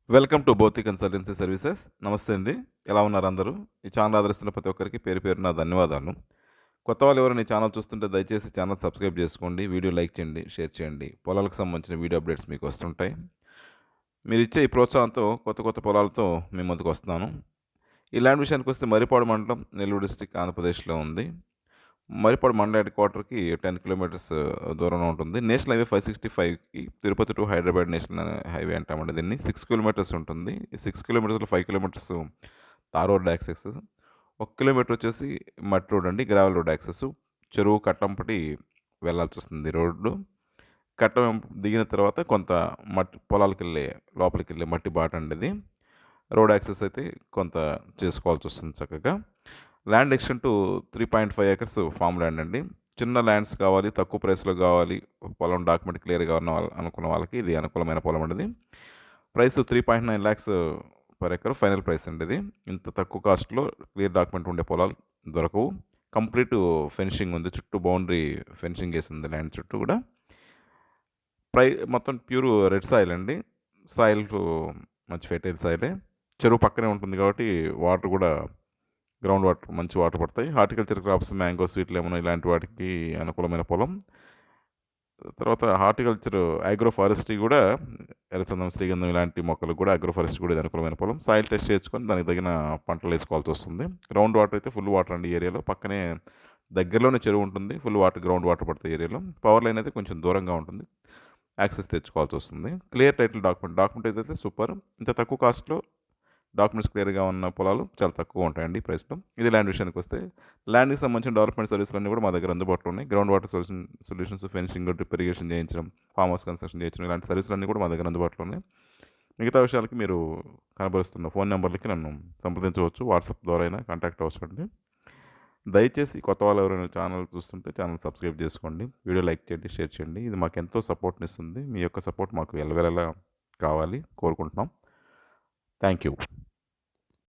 Welcome to Bhautik consultancy services. నమస్తే అండి. ఎలా ఉన్నారు అందరూ? ఈ ఛానల్ ఆదరిస్తున్న ప్రతి ఒక్కరికి పేరు పేరున ధన్యవాదాలు. కొత్త వాళ్ళు ఎవరైనా ఈ ఛానల్ చూస్తుంటే దయచేసి ఛానల్ సబ్స్క్రైబ్ చేసుకోండి. వీడియో లైక్ చేయండి, షేర్ చేయండి. పొలాలకు సంబంధించిన వీడియో అప్డేట్స్ మీకు వస్తుంటాయి. మీరిచ్చే ఈ ప్రోత్సాహంతో కొత్త కొత్త పొలాలతో మీ ముందుకు వస్తున్నాను. ఈ ల్యాండ్ విషయానికొస్తే మర్రిపాడు మండలం, నెల్లూరు డిస్ట్రిక్ట్, ఆంధ్రప్రదేశ్‌లో ఉంది. మర్రిపాడు మండల హెడ్ క్వార్టర్‌కి 10 కిలోమీటర్స్ దూరంలో ఉంటుంది. నేషనల్ హైవే 565కి Tirupati to Hyderabad national highway అంటామండి దీన్ని. 6 కిలోమీటర్స్ ఉంటుంది. ఈ 6 కిలోమీటర్స్‌లో 5 kilometres tar road access. 1 kilometre వచ్చేసి మట్టి రోడ్ అండి. Gravel road access. చెరువు కట్టంపటి వెళ్ళాల్సొస్తుంది రోడ్డు. కట్టం దిగిన తర్వాత కొంత మట్టి పొలాలకెళ్ళే లోపలికెళ్ళే మట్టి బాటండి ఇది. రోడ్ యాక్సెస్ అయితే కొంత చేసుకోవాల్సొస్తుంది చక్కగా. Land extent 3.5 acres farm land అండి. చిన్న ల్యాండ్స్ కావాలి, తక్కువ ప్రైస్‌లో కావాలి, పొలం డాక్యుమెంట్ క్లియర్‌గా ఉన్న అనుకున్న వాళ్ళకి ఇది అనుకూలమైన పొలం అండి ఇది. Price 3.9 lakhs per acre final price అండి ఇది. ఇంత తక్కువ కాస్ట్‌లో క్లియర్ డాక్యుమెంట్ ఉండే పొలాలు దొరకవు. కంప్లీట్ ఫెన్షింగ్ ఉంది. చుట్టూ బౌండరీ ఫెన్షింగ్ ఏసింది ల్యాండ్ చుట్టూ కూడా. మొత్తం ప్యూర్ రెడ్ సాయిల్ అండి. సాయిల్ మంచి ఫెర్టైల్ సాయిలే. చెరువు పక్కనే ఉంటుంది కాబట్టి వాటర్ కూడా గ్రౌండ్ వాటర్ మంచి వాటర్ పడతాయి. Horticulture crops, mango, sweet lemon ఇలాంటి వాటికి అనుకూలమైన పొలం. తర్వాత హార్టికల్చర్, అగ్రో ఫారెస్ట్రీ కూడా ఎర్రచందనం, శ్రీగంధం ఇలాంటి మొక్కలకు కూడా అగ్రో ఫారెస్ట్రీ కూడా ఇది అనుకూలమైన పొలం. సాయిల్ టెస్ట్ చేసుకొని దానికి తగిన పంటలు వేసుకోవాల్సి వస్తుంది. గ్రౌండ్ వాటర్ అయితే ఫుల్ వాటర్ అండి ఈ ఏరియాలో. పక్కనే దగ్గరలోనే చెరువు ఉంటుంది. ఫుల్ వాటర్ గ్రౌండ్ వాటర్ పడతాయి ఏరియాలో. పవర్ లైన్ అయితే కొంచెం దూరంగా ఉంటుంది. యాక్సెస్ తెచ్చుకోవాల్సి వస్తుంది. క్లియర్ టైటిల్ డాక్యుమెంట్ అయితే సూపర్. ఇంత తక్కువ కాస్ట్‌లో డాక్యుమెంట్స్ క్లియర్‌గా ఉన్న పొలాలు చాలా తక్కువ ఉంటాయండి ప్రైస్‌లో. ఇది ల్యాండ్ విషయానికి వస్తే, ల్యాండ్‌కి సంబంధించిన డెవలప్మెంట్ సర్వీసులన్నీ కూడా మా దగ్గర అందుబాటులో ఉన్నాయి. Ground water solutions, fencing, drip irrigation చేయించడం, ఫార్మ్ హౌస్ కన్స్ట్రక్షన్ చేయించడం ఇలాంటి సర్వీసులన్నీ కూడా మా దగ్గర అందుబాటులో ఉన్నాయి. మిగతా విషయాలకి మీరు కనబరుస్తున్న ఫోన్ నెంబర్లకి నన్ను సంప్రదించవచ్చు. వాట్సాప్ ద్వారా అయినా కాంటాక్ట్ అవ్వచ్చండి. దయచేసి కొత్త వాళ్ళు ఎవరైనా ఛానల్ చూస్తుంటే ఛానల్ సబ్స్క్రైబ్ చేసుకోండి. వీడియో లైక్ చేయండి, షేర్ చేయండి. ఇది మాకెంతో సపోర్ట్‌నిస్తుంది. మీ యొక్క సపోర్ట్ మాకు ఎల్లవేళలా కావాలి కోరుకుంటున్నాం. Thank you.